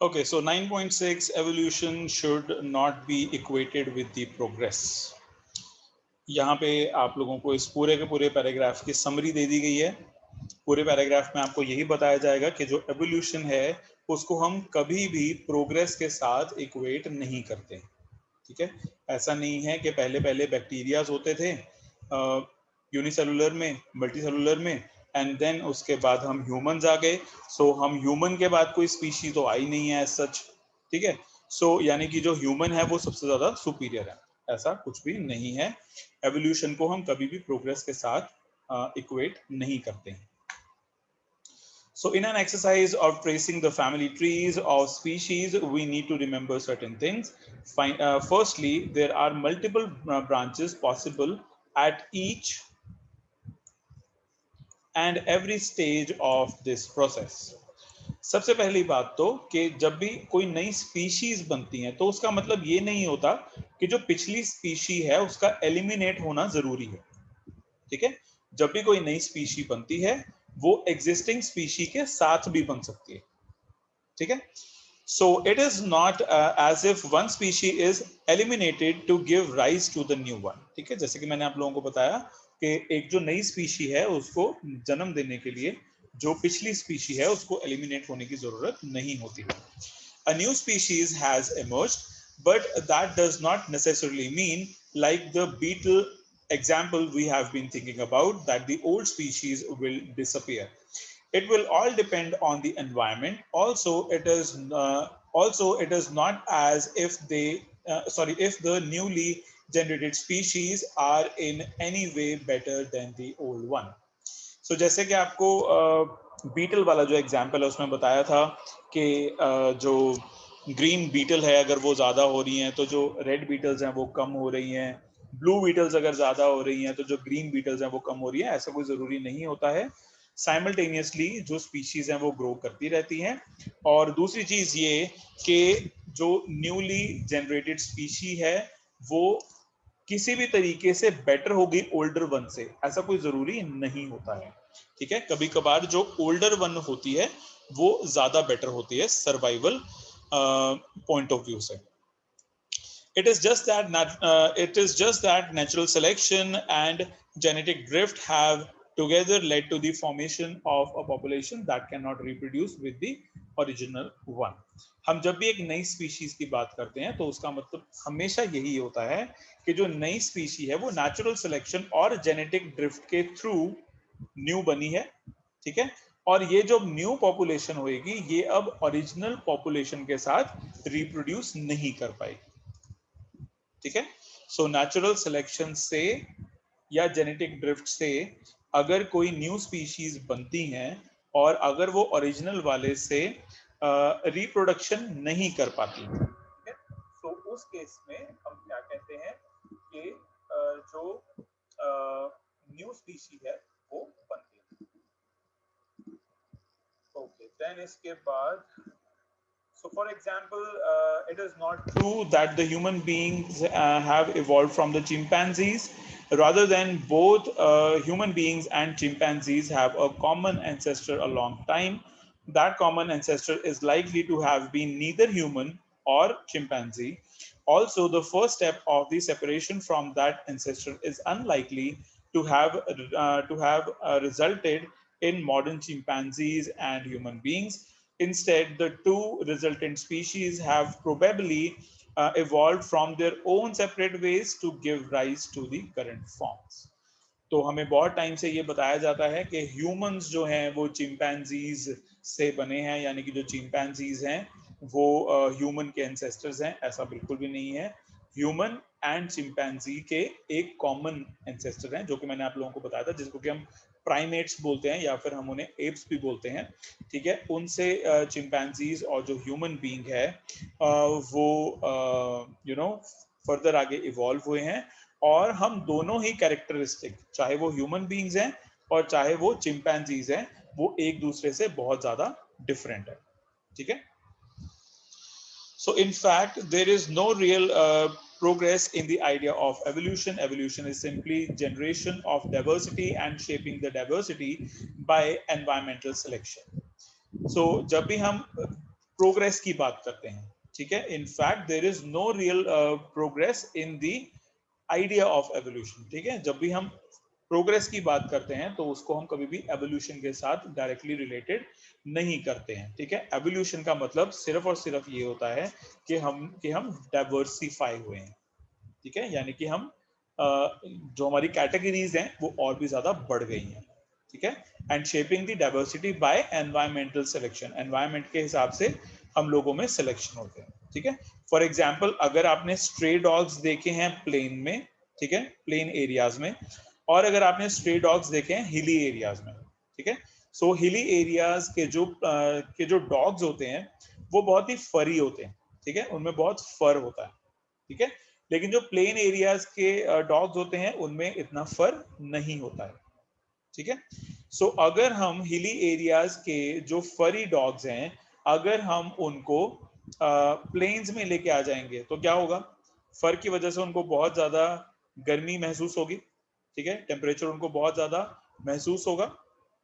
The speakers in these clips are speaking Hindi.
Okay, so 9.6, evolution should not be equated with the progress. यहाँ पे आप लोगों को इस पूरे के पूरे पैराग्राफ की समरी दे दी गई है। पूरे पैराग्राफ में आपको यही बताया जाएगा कि जो एवोल्यूशन है उसको हम कभी भी प्रोग्रेस के साथ इक्वेट नहीं करते। ठीक है, ऐसा नहीं है कि पहले पहले बैक्टीरियाज होते थे यूनिसेलुलर में, मल्टीसेलुलर में, एंड देन उसके बाद हम ह्यूमंस आ गए। सो हम ह्यूमन के बाद कोई स्पीशी तो आई नहीं है एज सच। ठीक है, सो यानी कि जो ह्यूमन है वो सबसे ज्यादा सुपीरियर है, ऐसा कुछ भी नहीं है। एवोल्यूशन को हम कभी भी प्रोग्रेस के साथ इक्वेट नहीं करते हैं। So in an exercise of tracing the family trees of species, we need to remember certain things. Firstly, there are multiple branches possible at each and every stage of this process. सबसे पहली बात तो कि जब भी कोई नई स्पीशीज बनती है तो उसका मतलब ये नहीं होता कि जो पिछली स्पीशी है उसका एलिमिनेट होना जरूरी है। ठीक है, जब भी कोई नई स्पीशी बनती है वो एग्जिस्टिंग स्पीशी के साथ भी बन सकती है। ठीक है, so it is not as if one species is eliminated to give rise to the new one. ठीक है, जैसे कि मैंने आप लोगों को बताया कि एक जो नई स्पीशी है उसको जन्म देने के लिए जो पिछली स्पीशी है उसको एलिमिनेट होने की जरूरत नहीं होती है। A new species has emerged, but that does not necessarily mean, like the beetle example we have been thinking about, that the old species will disappear. It will all depend on the environment. Also it is not as if if the newly generated species are in any way better than the old one. So जैसे कि आपको बीटल वाला जो एग्जाम्पल है उसमें बताया था कि जो ग्रीन बीटल है अगर वो ज्यादा हो रही हैं तो जो रेड बीटल्स हैं वो कम हो रही हैं, ब्लू बीटल्स अगर ज्यादा हो रही हैं तो जो ग्रीन बीटल्स हैं वो कम हो रही हैं। ऐसा कोई जरूरी नहीं होता है। साइमल्टेनियसली जो स्पीशीज हैं वो ग्रो करती रहती हैं। और दूसरी चीज ये कि जो न्यूली जनरेटेड स्पीशी है वो किसी भी तरीके से बेटर होगी ओल्डर वन से, ऐसा कोई जरूरी नहीं होता है। ठीक है, कभी कभार जो ओल्डर वन होती है वो ज्यादा बेटर होती है सर्वाइवल पॉइंट ऑफ व्यू से। It is just that natural selection and genetic drift have together led to the formation of a population that cannot reproduce with the original one. हम जब भी एक नई स्पीशीज की बात करते हैं तो उसका मतलब हमेशा यही होता है कि जो नई स्पीशी है वो नेचुरल सिलेक्शन और जेनेटिक ड्रिफ्ट के थ्रू न्यू बनी है। ठीक है, और ये जो न्यू पॉपुलेशन होगी ये अब ओरिजिनल पॉपुलेशन के साथ रिप्रोड्यूस नहीं कर पाएगी। ठीक है, सो नेचुरल सिलेक्शन से या जेनेटिक ड्रिफ्ट से अगर कोई न्यू स्पीशीज बनती हैं और अगर वो ओरिजिनल वाले से रिप्रोडक्शन नहीं कर पाती, ठीक है, तो उस केस में हम क्या कहते हैं कि जो न्यू स्पीशी है वो बनती है। ओके, देन इसके बाद so for example, it is not true that the human beings have evolved from the chimpanzees. Rather than both human beings and chimpanzees have a common ancestor a long time. That common ancestor is likely to have been neither human or chimpanzee. Also, the first step of the separation from that ancestor is unlikely to have resulted in modern chimpanzees and human beings. Instead, the two resultant species have probably evolved from their own separate ways to give rise to the current forms. तो हमें बहुत टाइम से ये बताया जाता है कि ह्यूमंस जो हैं वो चिंपैंजीज से बने हैं, यानी कि जो चिंपैंजीज हैं वो ह्यूमन के एंसेस्टर्स हैं। ऐसा बिल्कुल भी नहीं है। ह्यूमन एंड चिंपैंजी के एक कॉमन एंसेस्टर हैं जो कि मैंने आप लोगों को बताया था, जिसको कि हम प्राइमेट्स बोलते हैं या फिर हम उन्हें एप्स भी बोलते हैं। ठीक है, उनसे चिंपैंजीज और जो ह्यूमन बीइंग है वो फर्दर आगे इवॉल्व हुए हैं। और हम दोनों ही कैरेक्टरिस्टिक, चाहे वो ह्यूमन बीइंग्स हैं और चाहे वो चिंपैंजीज हैं, वो एक दूसरे से बहुत ज्यादा डिफरेंट है। ठीक है, so in fact there is no real progress in the idea of evolution. Evolution is simply generation of diversity and shaping the diversity by environmental selection. So जब भी हम प्रोग्रेस की बात करते हैं, ठीक है। In fact there is no real progress in the idea of evolution, ठीक है। जब भी हम प्रोग्रेस की बात करते हैं तो उसको हम कभी भी एवोल्यूशन के साथ डायरेक्टली रिलेटेड नहीं करते हैं, ठीक है। एवोल्यूशन का मतलब सिर्फ और सिर्फ ये होता है कि हम डाइवर्सिफाई हुए हैं, ठीक है, यानी कि हम जो हमारी कैटेगरीज हैं वो और भी ज्यादा बढ़ गई हैं, ठीक है। And shaping the diversity bye environmental selection, environment के हिसाब से हम लोगों में सिलेक्शन होते हैं, ठीक है। फॉर एग्जाम्पल अगर आपने स्ट्रे डॉग्स देखे हैं प्लेन में, ठीक है, प्लेन एरियाज में, और अगर आपने स्ट्रे डॉग्स देखे हैं हिली एरियाज में, ठीक है। सो हिली एरियाज के जो डॉग्स होते हैं वो बहुत ही फरी होते हैं, ठीक है, उनमें बहुत फर होता है, ठीक है। लेकिन जो प्लेन एरियाज के डॉग्स होते हैं उनमें इतना फर नहीं होता है, ठीक है। सो अगर हम हिली एरियाज के जो फरी डॉग्स हैं अगर हम उनको प्लेन्स में लेके आ जाएंगे तो क्या होगा, फर की वजह से उनको बहुत ज्यादा गर्मी महसूस होगी, ठीक है, टेम्परेचर उनको बहुत ज्यादा महसूस होगा,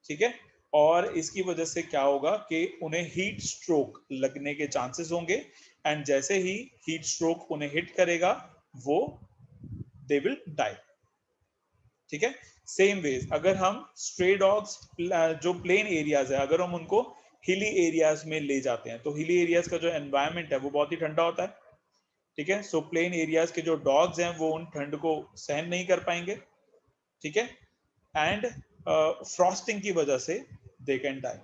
ठीक है। और इसकी वजह से क्या होगा कि उन्हें हीट स्ट्रोक लगने के चांसेस होंगे, एंड जैसे ही हीट स्ट्रोक उन्हें हिट करेगा वो दे विल डाई, ठीक है। सेम वेज अगर हम स्ट्रे डॉग्स जो प्लेन एरियाज है अगर हम उनको हिली एरियाज में ले जाते हैं तो हिली एरियाज का जो एनवायरनमेंट है वो बहुत ही ठंडा होता है, ठीक है। सो प्लेन एरियाज के जो डॉग्स हैं वो उन ठंड को सहन नहीं कर पाएंगे, ठीक है, एंड फ्रॉस्टिंग की वजह से दे कैन डाई,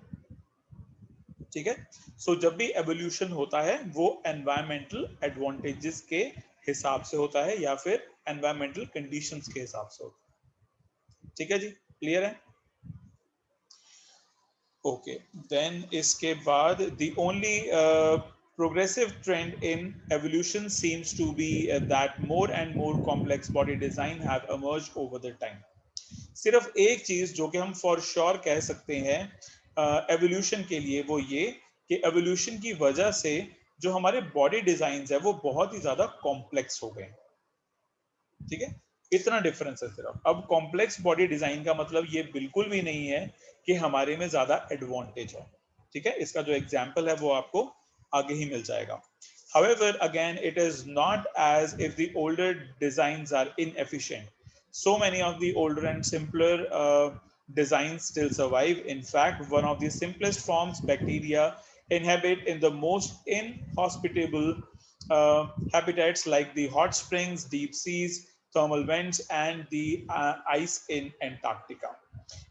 ठीक है। सो जब भी एवोल्यूशन होता है वो एनवायरमेंटल एडवांटेजेस के हिसाब से होता है या फिर एनवायरमेंटल कंडीशंस के हिसाब से होता है, ठीक है जी, क्लियर है। ओके, देन इसके बाद the only progressive trend in evolution seems to be that more and more complex body design have emerged over the time. सिर्फ एक चीज जो कि हम फॉर श्योर कह सकते हैं एवोल्यूशन के लिए वो ये कि एवोल्यूशन की वजह से जो हमारे बॉडी डिजाइन है वो बहुत ही ज्यादा कॉम्प्लेक्स हो गए, ठीक है। इतना डिफरेंस है सिर्फ। अब कॉम्प्लेक्स बॉडी डिजाइन का मतलब ये बिल्कुल भी नहीं है कि हमारे में ज्यादा एडवांटेज है, ठीक है। इसका जो एग्जाम्पल है वो आपको आगे ही मिल जाएगा। However, again, it is not as if the older designs are inefficient. So many of the older and simpler designs still survive. In fact, one of the simplest forms, bacteria, inhabit in the most inhospitable habitats like the hot springs, deep seas, thermal vents, and the ice in Antarctica.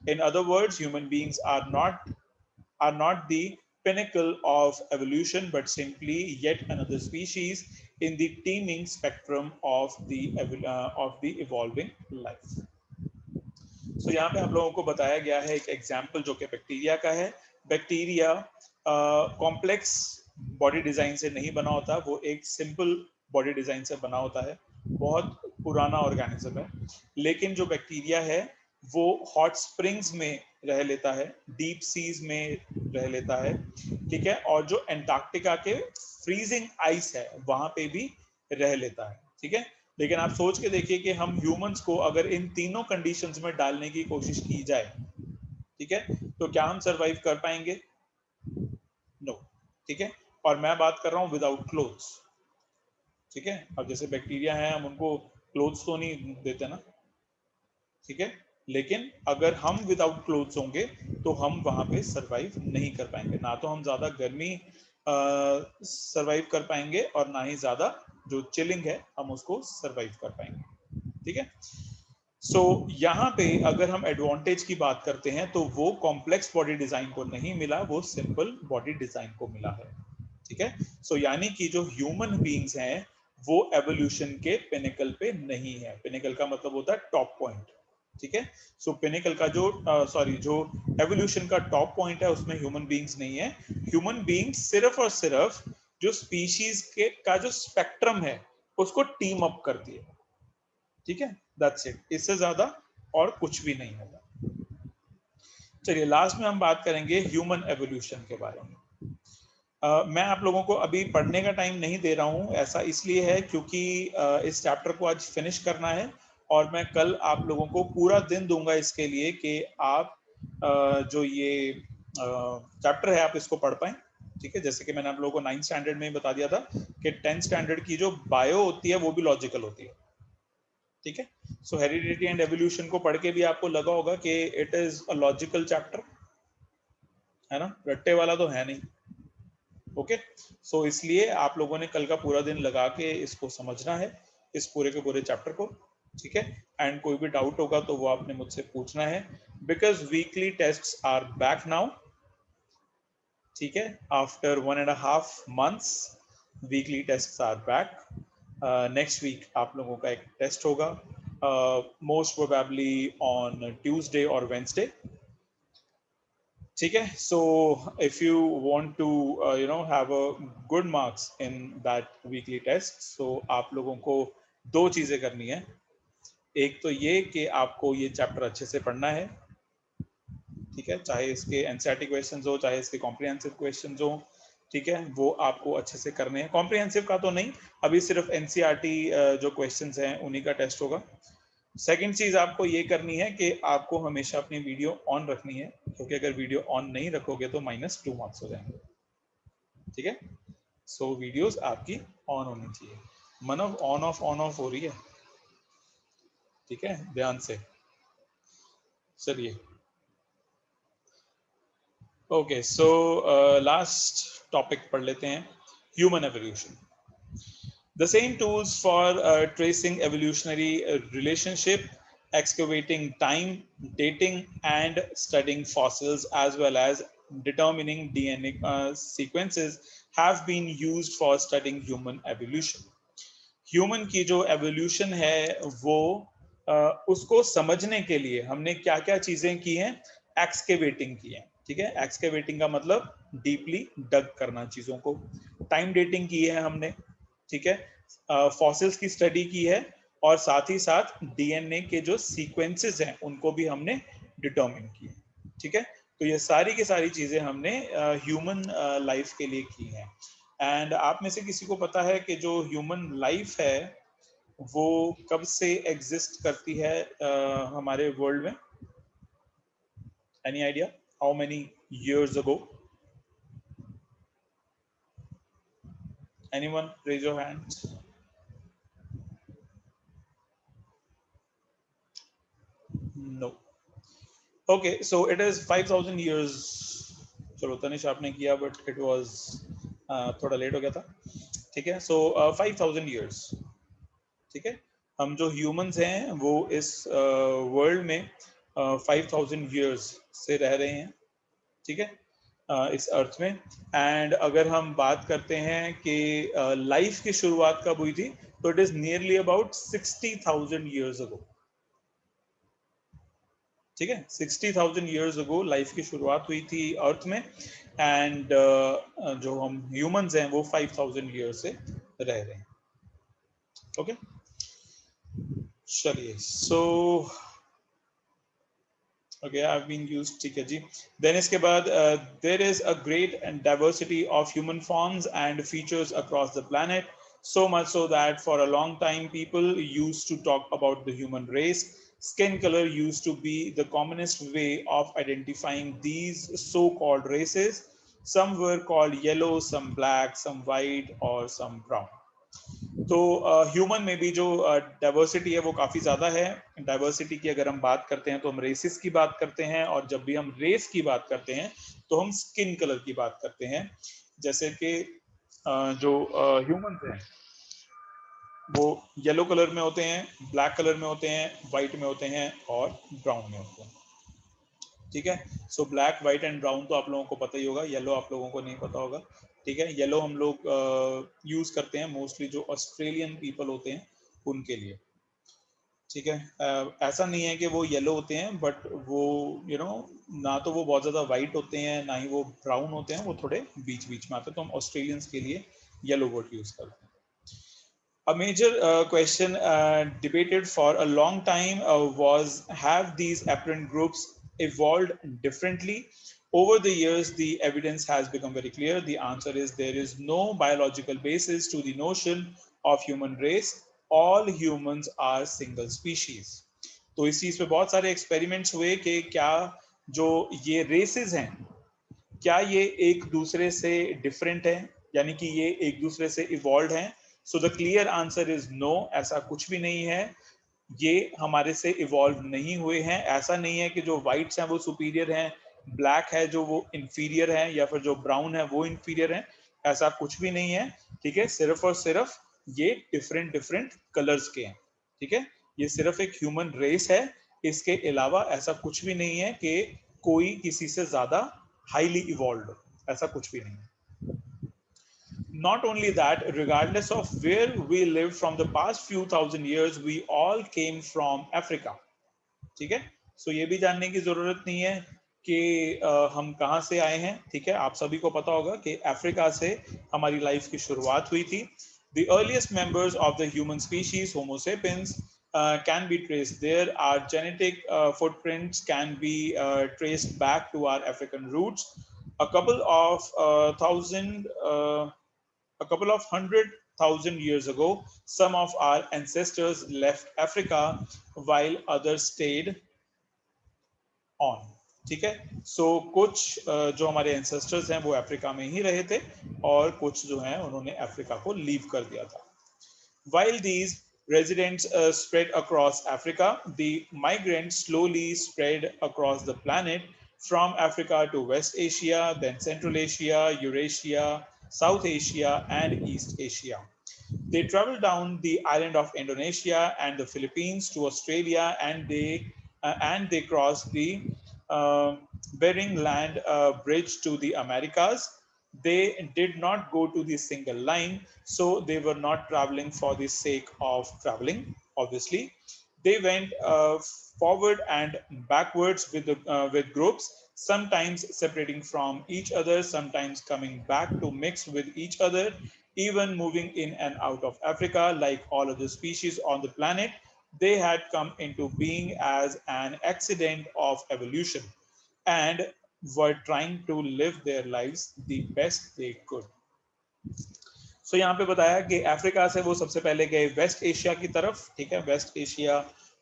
In other words, human beings are not the pinnacle of evolution, but simply yet another species in the teeming spectrum of the evolving life. So यहाँ पे आप लोगों को बताया गया है एक एग्जाम्पल जो कि बैक्टीरिया का है। बैक्टीरिया कॉम्प्लेक्स बॉडी डिजाइन से नहीं बना होता, वो एक सिंपल बॉडी डिजाइन से बना होता है, बहुत पुराना ऑर्गेनिज्म है। लेकिन जो बैक्टीरिया है वो हॉट स्प्रिंग्स में रह लेता है, डीप सीज में रह लेता है, ठीक है, और जो एंटार्क्टिका के फ्रीजिंग आइस है वहां पे भी रह लेता है, ठीक है। लेकिन आप सोच के देखिए कि हम ह्यूमंस को अगर इन तीनों कंडीशंस में डालने की कोशिश की जाए, ठीक है, तो क्या हम सरवाइव कर पाएंगे? नो, ठीक है। और मैं बात कर रहा हूं विदाउट क्लोथ्स, ठीक है। अब जैसे बैक्टीरिया है हम उनको क्लोथ्स तो नहीं देते ना, ठीक है, लेकिन अगर हम विदाउट क्लोथ्स होंगे तो हम वहां पे सरवाइव नहीं कर पाएंगे, ना तो हम ज्यादा गर्मी सरवाइव कर पाएंगे और ना ही ज्यादा जो चिलिंग है हम उसको सरवाइव कर पाएंगे, ठीक है। सो यहाँ पे अगर हम एडवांटेज की बात करते हैं तो वो कॉम्प्लेक्स बॉडी डिजाइन को नहीं मिला, वो सिंपल बॉडी डिजाइन को मिला है, ठीक है। सो यानी कि जो ह्यूमन बीइंग्स हैं वो एवोल्यूशन के पिनिकल पे नहीं है। पिनिकल का मतलब होता है टॉप पॉइंट, ठीक है। सो पिनिकल का जो जो एवोल्यूशन का टॉप पॉइंट है उसमें ह्यूमन बीइंग्स नहीं है। ह्यूमन बीइंग्स सिर्फ और सिर्फ जो स्पीशीज के का जो स्पेक्ट्रम है उसको टीम अप करती है, ठीक है, दैट्स इट, इससे ज्यादा और कुछ भी नहीं होगा। चलिए लास्ट में हम बात करेंगे ह्यूमन एवोल्यूशन के बारे में। मैं आप लोगों को अभी पढ़ने का टाइम नहीं दे रहा हूं, ऐसा इसलिए है क्योंकि इस चैप्टर को आज फिनिश करना है और मैं कल आप लोगों को पूरा दिन दूंगा इसके लिए कि आप जो ये चैप्टर है आप इसको पढ़ पाएं, ठीक है, जैसे कि मैंने आप लोगों को 9th स्टैंडर्ड में बता दिया था कि 10th स्टैंडर्ड की जो बायो होती है वो भी लॉजिकल होती है। ठीक है, सो हेरिडिटी एंड एवोल्यूशन को पढ़ के भी आपको लगा होगा कि it is a logical chapter, है ना, रट्टे वाला तो है नहीं। ओके, सो इसलिए आप लोगों ने कल का पूरा दिन लगा के इसको समझना है, इस पूरे के पूरे चैप्टर को। ठीक है, एंड कोई भी डाउट होगा तो वो आपने मुझसे पूछना है, because weekly tests are back now. ठीक है, after 1.5 months weekly tests are back. Next week आप लोगों का एक टेस्ट होगा, मोस्ट प्रोबेबली ऑन ट्यूसडे और वेंसडे। ठीक है, so if you want to have a good marks in that weekly test, so आप लोगों को दो चीजें करनी है। एक तो ये कि आपको ये चैप्टर अच्छे से पढ़ना है। ठीक है, चाहे इसके एनसीईआरटी क्वेश्चंस हो, चाहे इसके कॉम्प्रिहेंसिव क्वेश्चंस हो, ठीक है, वो आपको अच्छे से करने हैं। कॉम्प्रिहेंसिव का तो नहीं, अभी सिर्फ एनसीईआरटी जो क्वेश्चंस हैं उन्हीं का टेस्ट होगा। सेकंड चीज आपको ये करनी है कि आपको हमेशा अपनी वीडियो ऑन रखनी है, क्योंकि अगर वीडियो ऑन नहीं रखोगे तो -2 मार्क्स हो जाएंगे। ठीक है, सो वीडियोस आपकी ऑन होनी चाहिए। मनव ऑन ऑफ हो रही है, ठीक है, ध्यान से। चलिए, ओके, सो लास्ट टॉपिक पढ़ लेते हैं, human evolution. The same tools for tracing evolutionary relationship, excavating time, dating, and studying fossils, as well as determining DNA sequences, have been used for studying human evolution. Human की जो एवोल्यूशन है वो उसको समझने के लिए हमने क्या क्या चीजें की हैं, एक्सकेवेटिंग की है। ठीक है, एक्सकेवेटिंग का मतलब डीपली डग करना चीजों को, टाइम डेटिंग की है हमने, ठीक है, फॉसिल्स की स्टडी की है, और साथ ही साथ डीएनए के जो सीक्वेंसेस हैं उनको भी हमने डिटरमिन किए। ठीक है, तो ये सारी की सारी चीजें हमने ह्यूमन लाइफ के लिए की हैं। एंड आप में से किसी को पता है कि जो ह्यूमन लाइफ है वो कब से एग्जिस्ट करती है हमारे वर्ल्ड में? Any idea how many years ago? Anyone raise your hand? No. Okay, so it is 5,000 years. चलो तनिष आपने किया, बट इट वाज थोड़ा लेट हो गया था। ठीक है, सो 5,000 years। ठीक है, हम जो ह्यूमंस हैं वो इस वर्ल्ड में 5,000 years से रह रहे हैं। ठीक है, इस अर्थ में। एंड अगर हम बात करते हैं कि लाइफ की शुरुआत कब हुई थी, तो it is nearly about 60,000 years ago। ठीक है, 60,000 years ago लाइफ की शुरुआत हुई थी अर्थ में। एंड जो हम ह्यूमंस हैं वो 5,000 years से रह रहे हैं। ओके, चलिए, so okay, I have been used, ठीक है जी। देन इसके बाद there is a great and diversity of human forms and features across the planet, so much so that for a long time people used to talk about the human race. Skin color used to be the commonest way of identifying these so-called races. Some were called yellow, some black, some white, or some brown. तो ह्यूमन में भी जो डाइवर्सिटी है वो काफी ज्यादा है। डाइवर्सिटी की अगर हम बात करते हैं तो हम रेसिस की बात करते हैं, और जब भी हम रेस की बात करते हैं तो हम स्किन कलर की बात करते हैं। जैसे कि जो ह्यूमंस हैं वो येलो कलर में होते हैं, ब्लैक कलर में होते हैं, व्हाइट में होते हैं, और ब्राउन में होते हैं। ठीक है, so black, white and brown तो आप लोगों को पता ही होगा, येलो आप लोगों को नहीं पता होगा। ठीक है, येलो हम लोग यूज करते हैं मोस्टली जो ऑस्ट्रेलियन पीपल होते हैं उनके लिए। ठीक है, ऐसा नहीं है कि वो येलो होते हैं, बट वो ना तो वो बहुत ज्यादा वाइट होते हैं ना ही वो ब्राउन होते हैं, वो थोड़े बीच बीच में आते हैं, तो हम ऑस्ट्रेलियंस के लिए येलो वर्ड यूज करते हैं। A major question debated for a long time was, have these apparent groups evolved differently? Over the years, the evidence has become very clear. The answer is there is no biological basis to the notion of human race. All humans are single species. तो इस चीज पे बहुत सारे एक्सपेरिमेंट्स हुए कि क्या जो ये रेसेस हैं, क्या ये एक दूसरे से डिफरेंट है, यानी कि ये एक दूसरे से इवॉल्व हैं? So the clear answer is no, ऐसा कुछ भी नहीं है। ये हमारे से इवॉल्व नहीं हुए हैं। ऐसा नहीं है कि जो व्हाइट्स हैं वो सुपीरियर हैं, ब्लैक है जो वो इंफीरियर है, या फिर जो ब्राउन है वो इंफीरियर है। ऐसा कुछ भी नहीं है, ठीक है। सिर्फ और सिर्फ ये डिफरेंट डिफरेंट कलर्स के हैं, ठीक है। ये सिर्फ एक ह्यूमन रेस है, इसके अलावा ऐसा कुछ भी नहीं है कि कोई किसी से ज्यादा हाईली इवॉल्व, ऐसा कुछ भी नहीं है। Not only that, regardless of where we lived from the past few thousand years, we all came from Africa. ठीक है, सो ये भी जानने की जरूरत नहीं है कि हम कहाँ से आए हैं, ठीक है। आप सभी को पता होगा कि अफ्रीका से हमारी लाइफ की शुरुआत हुई थी। The earliest members of the human species, Homo sapiens, can be traced there. Our genetic footprints can be traced back to our African roots. A couple of a couple of 100,000 years ago, some of our ancestors left Africa while others stayed on. ठीक है, सो कुछ जो हमारे एंसेस्टर्स हैं वो अफ्रीका में ही रहे थे, और कुछ जो हैं उन्होंने अफ्रीका को लीव कर दिया था। While these residents spread across Africa, the migrants slowly spread across the planet from Africa to West Asia, then Central Asia, Eurasia, South Asia, and East Asia. They traveled down the island of Indonesia and the Philippines to Australia, and they crossed the uh, Bering Land bridge to the Americas. They did not go to the single line, so they were not traveling for the sake of traveling. Obviously, they went forward and backwards with groups, sometimes separating from each other, sometimes coming back to mix with each other, even moving in and out of Africa like all other species on the planet. They had come into being as an accident of evolution and were trying to live their lives the best they could. सो यहाँ पे बताया कि अफ्रीका से वो सबसे पहले गए वेस्ट एशिया की तरफ, ठीक है। वेस्ट एशिया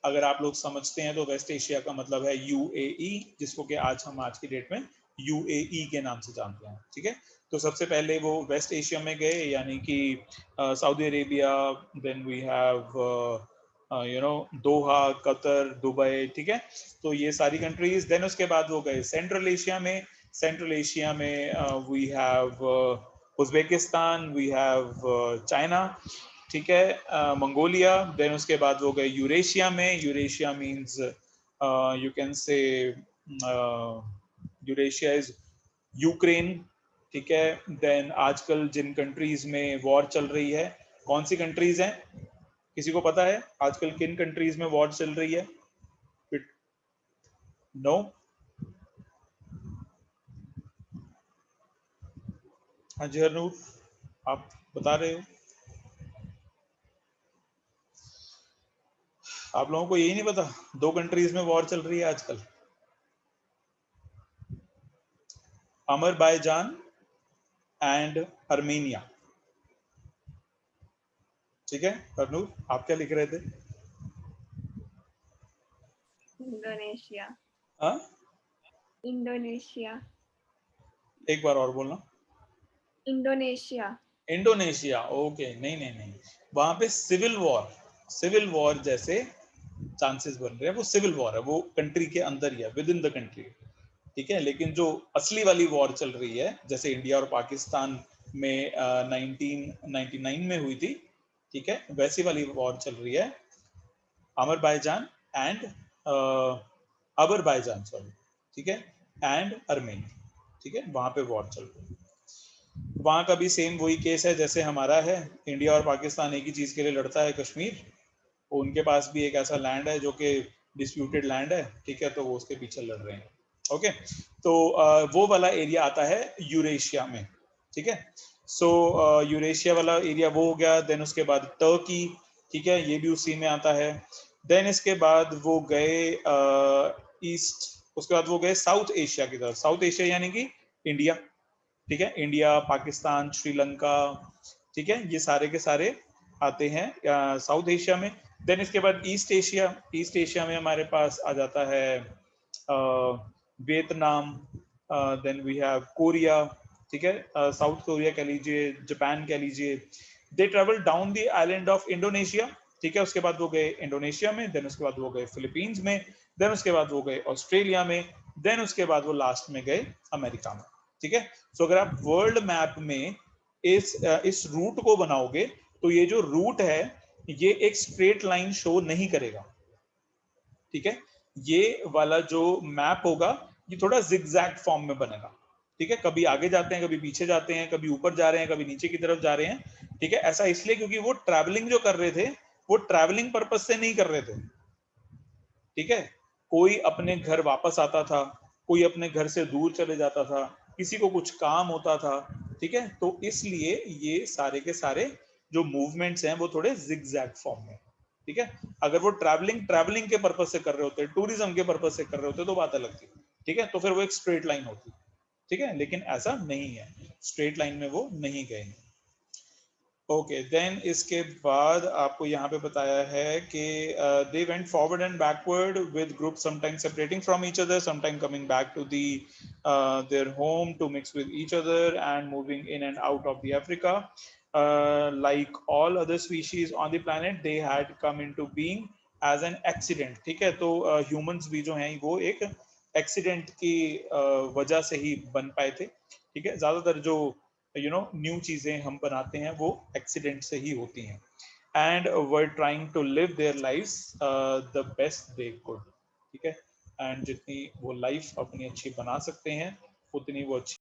अगर आप लोग समझते हैं तो वेस्ट एशिया का मतलब है यूएई, जिसको कि हम आज की डेट में यूएई के नाम से जानते हैं, ठीक है। तो सबसे पहले वो वेस्ट एशिया में गए, यानी कि Saudi Arabia, then we have Doha, Qatar, Dubai, ठीक है। तो ये सारी कंट्रीज। देन उसके बाद वो गए सेंट्रल एशिया में। सेंट्रल एशिया में we have Uzbekistan, we have China, ठीक है, मंगोलिया। देन उसके बाद वो गए यूरेशिया में। Eurasia means you can say Eurasia is Ukraine, ठीक है। देन आजकल जिन कंट्रीज में वॉर चल रही है, कौन सी कंट्रीज हैं, किसी को पता है आजकल किन कंट्रीज में वॉर चल रही है? नो? हाँ जी हरनूर, आप बता रहे हो? आप लोगों को यही नहीं पता दो कंट्रीज में वॉर चल रही है आजकल? अमरबाईजान एंड अर्मेनिया, ठीक है। हरनूर, आप क्या लिख रहे थे? इंडोनेशिया। हाँ, इंडोनेशिया। एक बार और बोलना। इंडोनेशिया। Indonesia, okay. नहीं नहीं नहीं, वहां पे सिविल वॉर जैसे चांसेस बन रहे हैं। वो सिविल वॉर है, वो कंट्री के अंदर ही है, विद इन द कंट्री, ठीक है। लेकिन जो असली वाली वॉर चल रही है, जैसे इंडिया और पाकिस्तान में 1999 में हुई थी, ठीक है, वैसी वाली वॉर चल रही है। अमरबाईजान एंड अबरबाईजान, सॉरी, ठीक है, एंड अर्मेनिया, ठीक है, वहां पे वॉर चल रही है। वहां का भी सेम वही केस है जैसे हमारा है। इंडिया और पाकिस्तान एक ही चीज के लिए लड़ता है, कश्मीर। उनके पास भी एक ऐसा लैंड है जो कि डिस्प्यूटेड लैंड है, ठीक है, तो वो उसके पीछे लड़ रहे हैं। ओके, तो वो वाला एरिया आता है यूरेशिया में, ठीक है। सो यूरेशिया वाला एरिया वो हो गया। देन उसके बाद टर्की, ठीक है, ये भी उसी में आता है। देन इसके बाद वो गए ईस्ट, उसके बाद वो गए साउथ एशिया की तरफ। साउथ एशिया यानी कि इंडिया, ठीक है, इंडिया, पाकिस्तान, श्रीलंका, ठीक है, ये सारे के सारे आते हैं साउथ एशिया में। देन इसके बाद ईस्ट एशिया। ईस्ट एशिया में हमारे पास आ जाता है Vietnam, then we have Korea, ठीक है, साउथ कोरिया कह लीजिए, जापान कह लीजिए। They travel down the island of Indonesia, ठीक है, उसके बाद वो गए इंडोनेशिया में, देन उसके बाद वो गए फिलीपींस में, देन उसके बाद वो गए ऑस्ट्रेलिया में, देन उसके बाद वो लास्ट में गए अमेरिका में, ठीक है। सो अगर आप वर्ल्ड मैप में इस रूट को बनाओगे तो ये जो रूट है ये एक स्ट्रेट लाइन शो नहीं करेगा, ठीक है। ये वाला जो मैप होगा ये थोड़ा जिगजैग फॉर्म में बनेगा, ठीक है, कभी आगे जाते हैं, कभी पीछे जाते हैं, कभी ऊपर जा रहे हैं, कभी नीचे की तरफ जा रहे हैं, ठीक है। ऐसा इसलिए क्योंकि वो ट्रैवलिंग जो कर रहे थे वो ट्रैवलिंग पर्पस से नहीं कर रहे थे, ठीक है। कोई अपने घर वापस आता था, कोई अपने घर से दूर चले जाता था, किसी को कुछ काम होता था, ठीक है। तो इसलिए ये सारे के सारे जो मूवमेंट्स हैं वो थोड़े जिगजैग फॉर्म में, ठीक है। अगर वो ट्रैवलिंग ट्रैवलिंग के पर्पस से कर रहे होते, टूरिज्म के पर्पस से कर रहे होते तो बात अलग थी, ठीक है, तो फिर वो एक स्ट्रेट लाइन होती, ठीक है। लेकिन ऐसा नहीं है, स्ट्रेट लाइन में वो नहीं गए। ओके, देन इसके बाद आपको यहाँ पे बताया है कि they went forward and backward with group sometime separating from each other, sometime coming back to the their home to mix with each other and moving in and out of the Africa. Like all other species on the planet they had come into being as an accident, ठीक है। तो ह्यूमंस भी जो हैं वो एक एक्सीडेंट की वजह से ही बन पाए थे, ठीक है। ज्यादातर जो न्यू चीजें हम बनाते हैं वो एक्सीडेंट से ही होती हैं। And were trying to live their lifes the best they could, ठीक है। एंड जितनी वो लाइफ अपनी अच्छी बना सकते हैं उतनी वो अच्छी